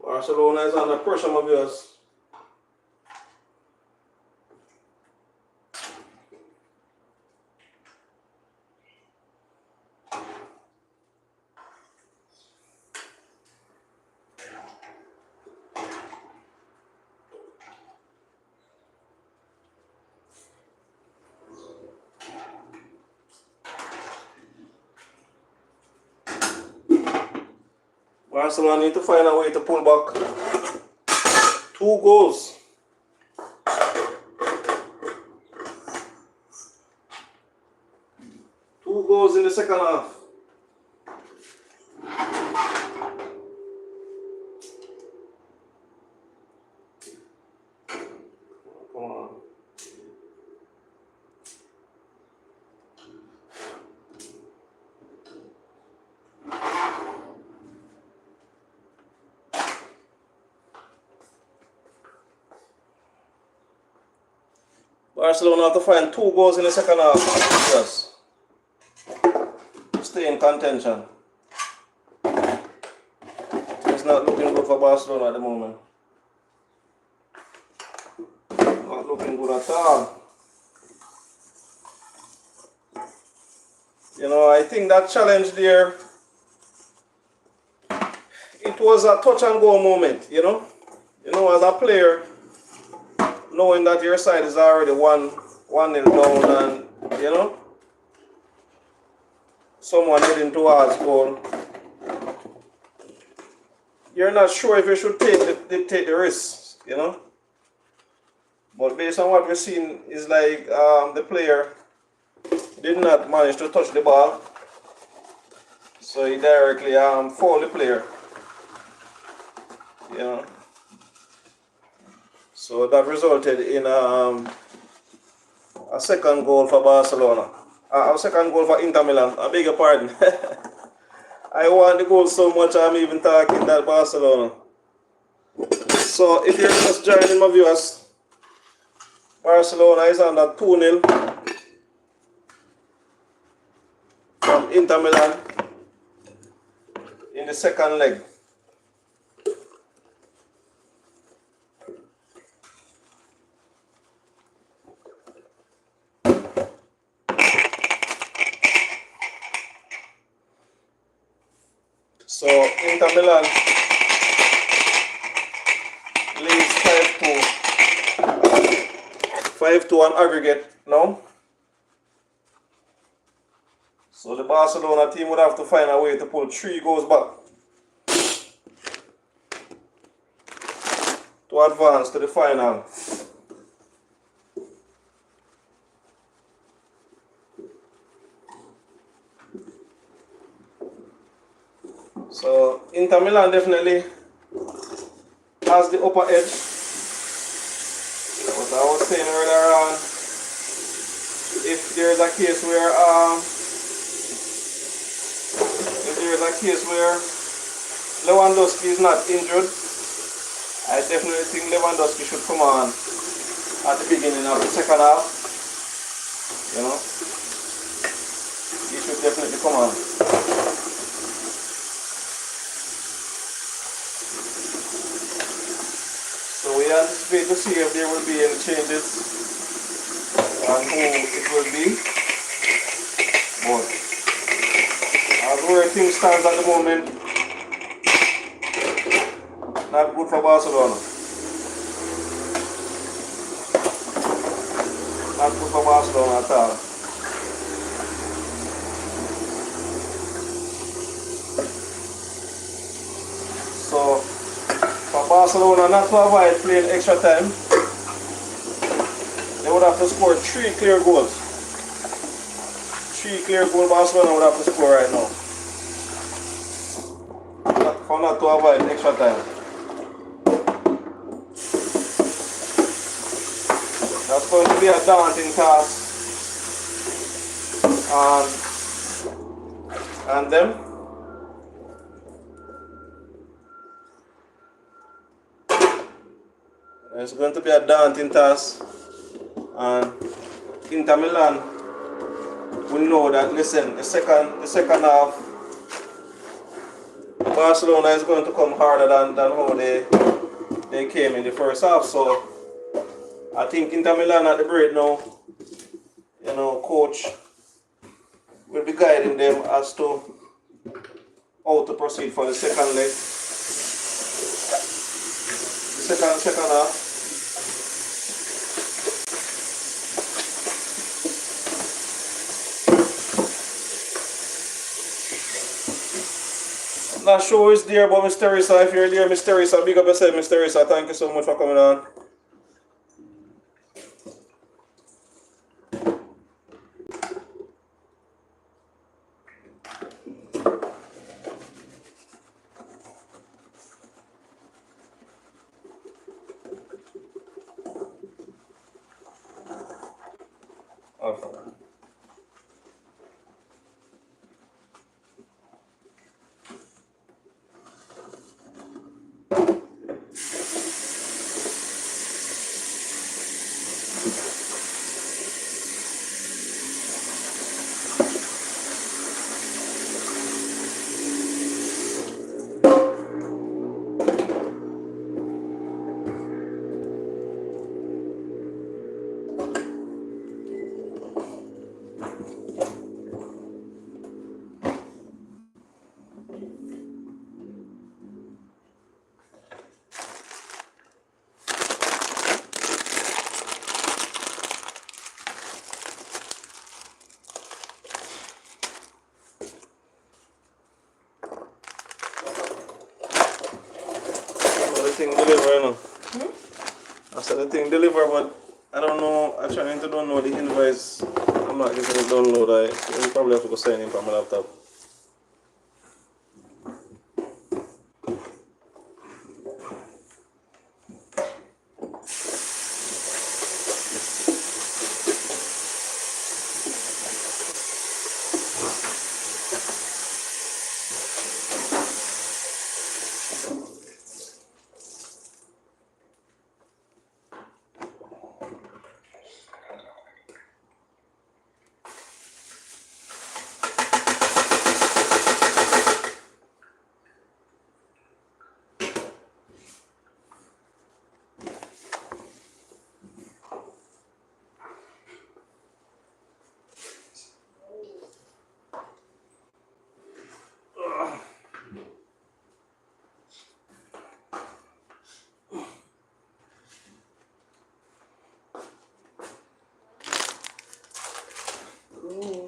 Speaker 1: Barcelona is under pressure, my viewers. Barcelona need to find a way to pull back. 2 goals. Two goals in the second half. Come on. Barcelona have to find 2 goals in the second half. Yes. Stay in contention. It's not looking good for Barcelona at the moment. Not looking good at all. You know, I think that challenge there, it was a touch and go moment, you know. You know, as a player, knowing that your side is already 1-0 down, and you know, someone heading towards goal, you're not sure if you should take the risks, you know. But based on what we've seen, is like the player did not manage to touch the ball, so he directly fouled the player, you know. So that resulted in a second goal for Barcelona. A second goal for Inter Milan. I beg your pardon. I want the goal so much I'm even talking that Barcelona. So if you're just joining my viewers, Barcelona is under 2-0 from Inter Milan in the second leg. So Inter Milan leads 5-2. 5-2 on aggregate now. So the Barcelona team would have to find a way to pull 3 goals back to advance to the final. So Inter Milan definitely has the upper edge. But I was saying earlier on, if there's a case where Lewandowski is not injured, I definitely think Lewandowski should come on at the beginning of the second half. You know, he should definitely come on. So we anticipate to see if there will be any changes and who it will be. But as where things stand at the moment, not good for Barcelona. Not good for Barcelona at all. So for Barcelona not to avoid playing extra time, they would have to score 3 clear goals. 3 clear goals Barcelona would have to score right now. For not to avoid extra time. That's going to be a daunting task. And them. It's going to be a daunting task. And Inter Milan will know that, listen, the second half, Barcelona is going to come harder than how they came in the first half. So I think Inter Milan at the break now, you know, coach will be guiding them as to how to proceed for the second leg. The second half. Not sure who is there, but Mr. Teresa, if you're there, Mr. Teresa, big up yourself, Mr. Teresa. Thank you so much for coming on. thing deliver, you know. I said the thing deliver, but I don't know. I'm trying to download the invoice. I'm not getting the download. I probably have to go sign in from my laptop.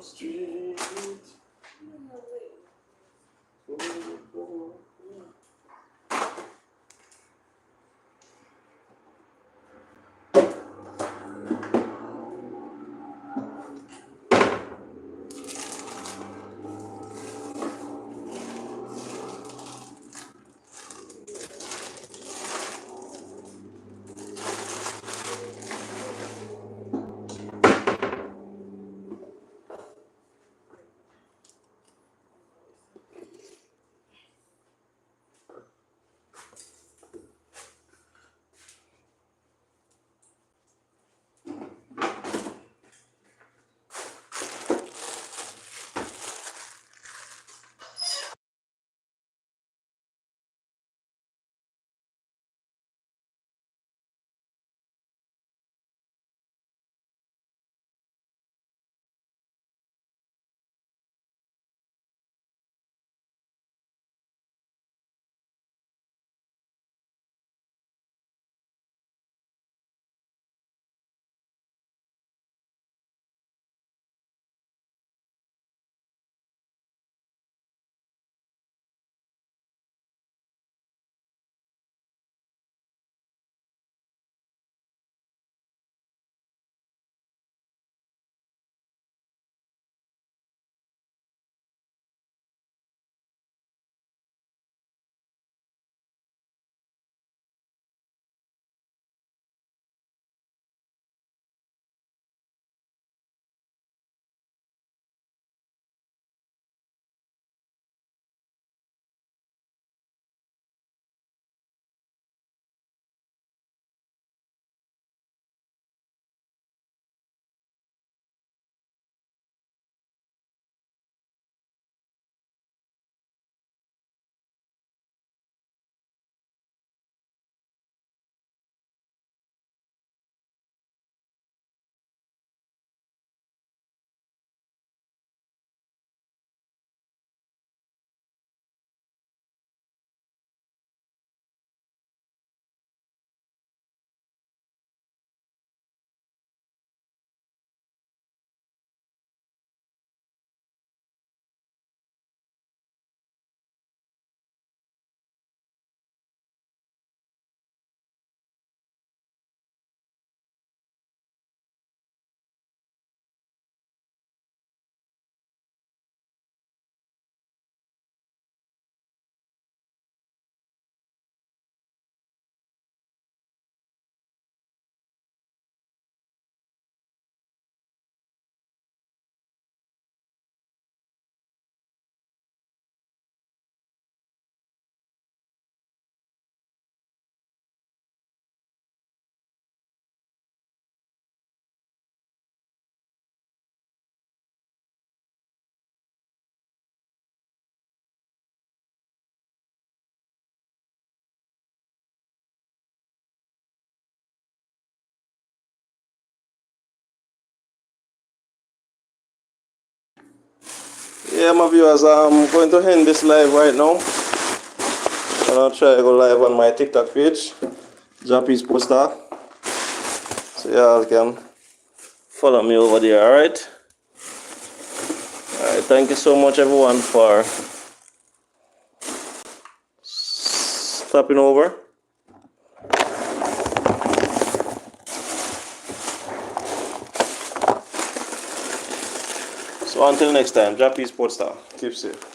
Speaker 1: Street. Yeah, my viewers, I'm going to end this live right now. I'm gonna try to go live on my TikTok page, Jah-P's poster. So y'all can follow me over there, alright? Alright, thank you so much everyone for stopping over. So until next time, Jah-P Sports Star. Keep safe.